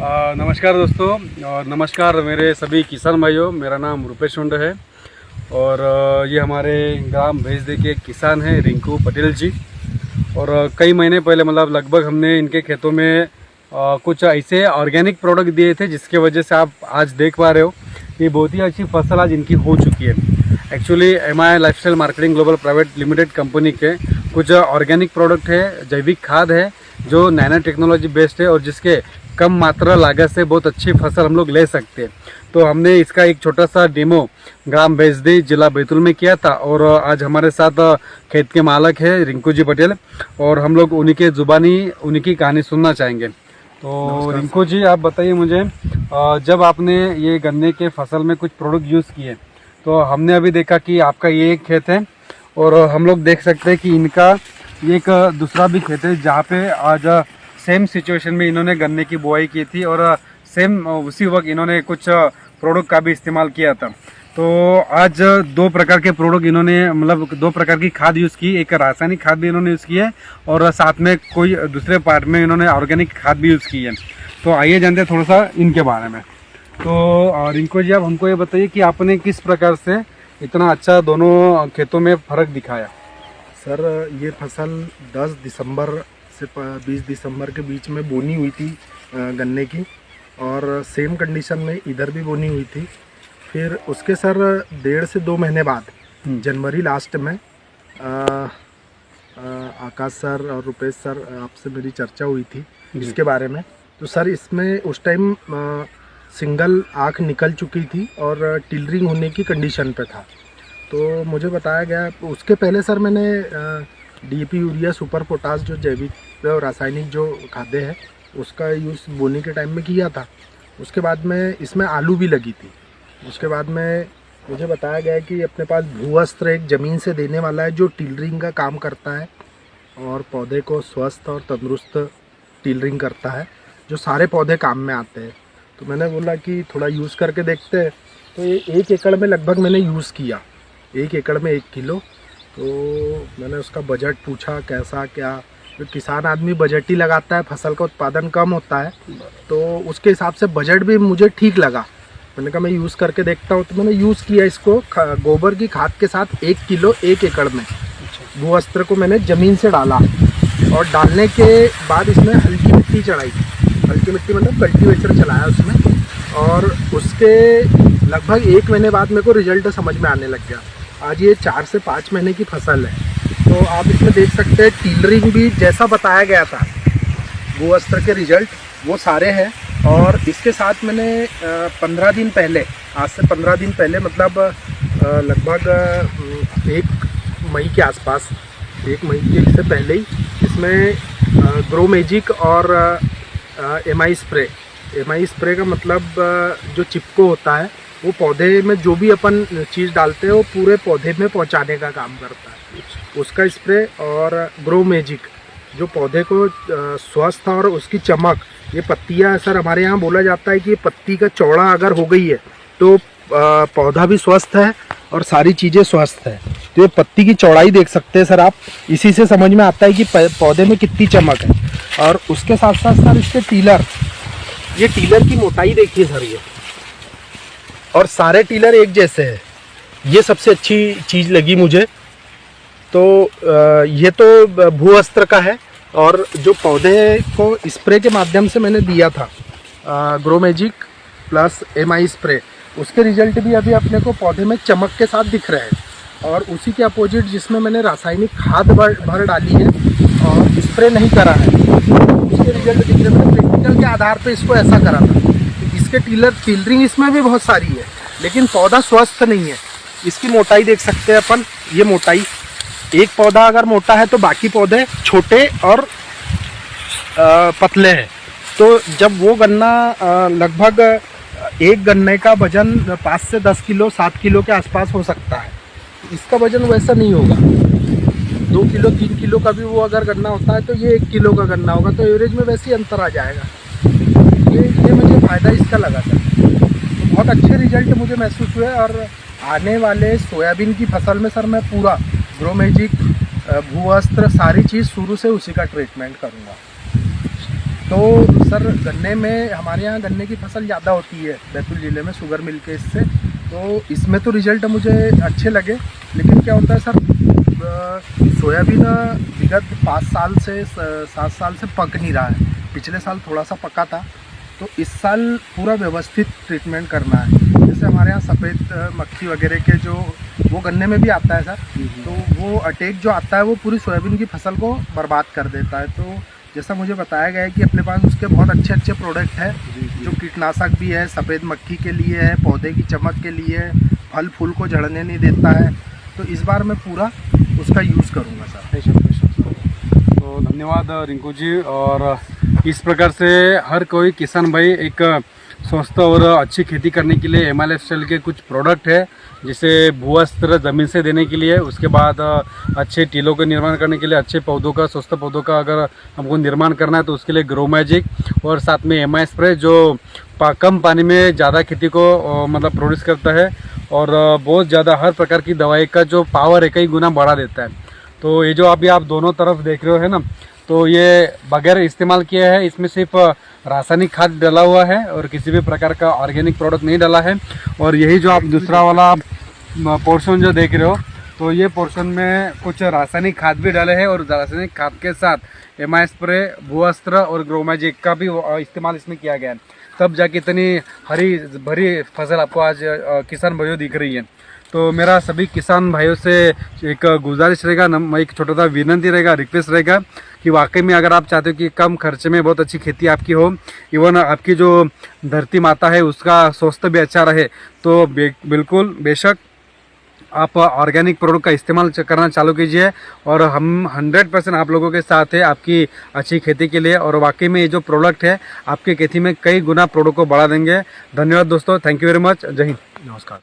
नमस्कार दोस्तों और नमस्कार मेरे सभी किसान भाइयों। मेरा नाम रुपेश हुंड है और ये हमारे ग्राम भेजदे के किसान हैं रिंकू पटेल जी। और कई महीने पहले मतलब लगभग हमने इनके खेतों में कुछ ऐसे ऑर्गेनिक प्रोडक्ट दिए थे जिसके वजह से आप आज देख पा रहे हो कि बहुत ही अच्छी फसल आज इनकी हो चुकी है। Actually MI lifestyle marketing global private limited company के कुछ ऑर्गेनिक प्रोडक्ट है, जैविक खाद है जो नैनो टेक्नोलॉजी बेस्ड है और जिसके कम मात्रा लागत से बहुत अच्छी फसल हम लोग ले सकते हैं। तो हमने इसका एक छोटा सा डेमो ग्राम भेजदे जिला बैतूल में किया था और आज हमारे साथ खेत के मालक है रिंकू जी पटेल और हम लोग उन्हीं के जुबानी उन्हीं की कहानी सुनना चाहेंगे। तो रिंकू जी आप बताइए मुझे, जब आपने ये गन्ने के फसल में कुछ प्रोडक्ट यूज़ किए तो हमने अभी देखा कि आपका ये एक खेत है और हम लोग देख सकते हैं कि इनका एक दूसरा भी खेत है जहाँ पे आज सेम सिचुएशन में इन्होंने गन्ने की बुआई की थी और सेम उसी वक्त इन्होंने कुछ प्रोडक्ट का भी इस्तेमाल किया था। तो आज दो प्रकार के प्रोडक्ट इन्होंने मतलब दो प्रकार की खाद यूज़ की, एक रासायनिक खाद भी इन्होंने यूज़ की है और साथ में कोई दूसरे पार्ट में इन्होंने ऑर्गेनिक खाद भी यूज़ की है। तो आइए जानते हैं थोड़ा सा इनके बारे में। तो रिंकू जी आप हमको ये बताइए कि आपने किस प्रकार से इतना अच्छा दोनों खेतों में फ़र्क दिखाया। सर ये फसल 10 दिसंबर से 20 दिसंबर के बीच में बोनी हुई थी गन्ने की और सेम कंडीशन में इधर भी बोनी हुई थी। फिर उसके सर 1.5 से 2 महीने बाद जनवरी लास्ट में आकाश सर और रुपेश सर आपसे मेरी चर्चा हुई थी इसके बारे में। तो सर इसमें उस टाइम सिंगल आँख निकल चुकी थी और टिलरिंग होने की कंडीशन पे था। तो मुझे बताया गया, उसके पहले सर मैंने DAP यूरिया सुपर पोटास जो जैविक और रासायनिक जो खाद्य है उसका यूज़ बोने के टाइम में किया था। उसके बाद में इसमें आलू भी लगी थी। उसके बाद में मुझे बताया गया कि अपने पास भूअस्त्र एक ज़मीन से देने वाला है जो टिलरिंग का काम करता है और पौधे को स्वस्थ और तंदुरुस्त टिलरिंग करता है, जो सारे पौधे काम में आते हैं। तो मैंने बोला कि थोड़ा यूज़ करके देखते हैं। तो ये 1 एकड़ में लगभग मैंने यूज़ किया, 1 एकड़ में 1 किलो। तो मैंने उसका बजट पूछा कैसा क्या, जो किसान आदमी बजट ही लगाता है, फसल का उत्पादन कम होता है तो उसके हिसाब से बजट भी मुझे ठीक लगा। मैंने कहा मैं यूज़ करके देखता हूँ। तो मैंने यूज़ किया इसको गोबर की खाद के साथ 1 किलो 1 एकड़ में। भूअस्त्र को मैंने ज़मीन से डाला और डालने के बाद इसमें हल्की मिट्टी चढ़ाई, हल्की मिट्टी मतलब कल्टीवेटर चलाया उसमें और उसके लगभग 1 महीने बाद मेरे को रिजल्ट समझ में आने लग गया। आज ये 4 से 5 महीने की फसल है। तो आप इसमें देख सकते हैं टिलरिंग भी जैसा बताया गया था, भूअस्त्र के रिजल्ट वो सारे हैं। और इसके साथ मैंने 15 दिन पहले, आज से 15 दिन पहले मतलब लगभग 1 मई के आसपास, 1 मई के से पहले ही इसमें ग्रो मैजिक और MI स्प्रे का मतलब जो चिपको होता है वो पौधे में जो भी अपन चीज़ डालते हैं वो पूरे पौधे में पहुंचाने का काम करता है, उसका स्प्रे। और ग्रो मैजिक जो पौधे को स्वस्थ और उसकी चमक, ये पत्तियां सर हमारे यहाँ बोला जाता है कि ये पत्ती का चौड़ा अगर हो गई है तो पौधा भी स्वस्थ है और सारी चीज़ें स्वस्थ है। तो ये पत्ती की चौड़ाई देख सकते हैं सर आप, इसी से समझ में आता है कि पौधे में कितनी चमक है। और उसके साथ साथ सर इसके टीलर, ये टीलर की मोटाई देखिए सर, ये और सारे टीलर एक जैसे हैं, ये सबसे अच्छी चीज़ लगी मुझे। तो ये तो भूअस्त्र का है और जो पौधे को स्प्रे के माध्यम से मैंने दिया था grow magic plus MI spray, उसके रिजल्ट भी अभी अपने को पौधे में चमक के साथ दिख रहे हैं। और उसी के अपोजिट जिसमें मैंने रासायनिक खाद भर डाली है और स्प्रे नहीं करा है, उसके रिजल्ट दिख रहे हैं। मैंने प्रैक्टिकल के आधार पर इसको ऐसा करा था। इसके टिलरिंग इसमें भी बहुत सारी है लेकिन पौधा स्वस्थ नहीं है। इसकी मोटाई देख सकते हैं अपन, ये मोटाई, एक पौधा अगर मोटा है तो बाकी पौधे छोटे और पतले हैं। तो जब वो गन्ना लगभग एक गन्ने का वजन 5 से 10 किलो 7 किलो के आसपास हो सकता है, इसका वजन वैसा नहीं होगा। 2 किलो 3 किलो का भी वो अगर गन्ना होता है तो ये 1 किलो का गन्ना होगा। तो एवरेज में वैसे ही अंतर आ जाएगा। ये मुझे फ़ायदा इसका लगा था। तो बहुत अच्छे रिजल्ट मुझे महसूस हुए। और आने वाले सोयाबीन की फसल में सर मैं पूरा ग्रो मैजिक भूअस्त्र सारी चीज़ शुरू से उसी का ट्रीटमेंट करूँगा। तो सर गन्ने में हमारे यहाँ गन्ने की फसल ज़्यादा होती है बैतूल ज़िले में शुगर मिल के इससे, तो इसमें तो रिजल्ट मुझे अच्छे लगे। लेकिन क्या होता है सर, सोयाबीन विगत 5 साल से 7 साल से पक नहीं रहा है। पिछले साल थोड़ा सा पका था, तो इस साल पूरा व्यवस्थित ट्रीटमेंट करना है। जैसे हमारे यहाँ सफ़ेद मक्खी वगैरह के जो वो गन्ने में भी आता है सर, तो वो अटैक जो आता है वो पूरी सोयाबीन की फसल को बर्बाद कर देता है। तो जैसा मुझे बताया गया है कि अपने पास उसके बहुत अच्छे अच्छे प्रोडक्ट है, जो कीटनाशक भी है, सफ़ेद मक्खी के लिए है, पौधे की चमक के लिए है, फल फूल को झड़ने नहीं देता है। तो इस बार मैं पूरा उसका यूज़ करूँगा सर। तो धन्यवाद रिंकू जी। और इस प्रकार से हर कोई किसान भाई एक स्वस्थ और अच्छी खेती करने के लिए MLFCL के कुछ प्रोडक्ट है, जिसे भूअस्त्र ज़मीन से देने के लिए, उसके बाद अच्छे टीलों का निर्माण करने के लिए, अच्छे पौधों का, स्वस्थ पौधों का अगर हमको निर्माण करना है तो उसके लिए ग्रो मैजिक, और साथ में MI स्प्रे जो कम पानी में ज़्यादा खेती को मतलब प्रोड्यूस करता है और बहुत ज़्यादा हर प्रकार की दवाई का जो पावर है कई गुना बढ़ा देता है। तो ये जो अभी आप दोनों तरफ देख रहे हो है ना, तो ये बगैर इस्तेमाल किया है, इसमें सिर्फ रासायनिक खाद डाला हुआ है और किसी भी प्रकार का ऑर्गेनिक प्रोडक्ट नहीं डाला है। और यही जो आप दूसरा वाला पोर्शन जो देख रहे हो, तो ये पोर्शन में कुछ रासायनिक खाद भी डाले हैं, और रासायनिक खाद के साथ MI स्प्रे, भूअस्त्र और ग्रो मैजिक का भी इस्तेमाल इसमें किया गया है। तब जाके इतनी हरी भरी फसल आपको आज किसान भाइयों दिख रही है। तो मेरा सभी किसान भाइयों से एक गुजारिश रहेगा, एक छोटा सा विनंती रहेगा, रिक्वेस्ट रहेगा कि वाकई में अगर आप चाहते हो कि कम खर्चे में बहुत अच्छी खेती आपकी हो, इवन आपकी जो धरती माता है उसका स्वास्थ्य भी अच्छा रहे, तो बिल्कुल बेशक आप ऑर्गेनिक प्रोडक्ट का इस्तेमाल करना चालू कीजिए। और हम 100% आप लोगों के साथ है आपकी अच्छी खेती के लिए। और वाकई में ये जो प्रोडक्ट है आपकी खेती में कई गुना प्रोडक्ट को बढ़ा देंगे। धन्यवाद दोस्तों, थैंक यू वेरी मच, जय हिंद, नमस्कार।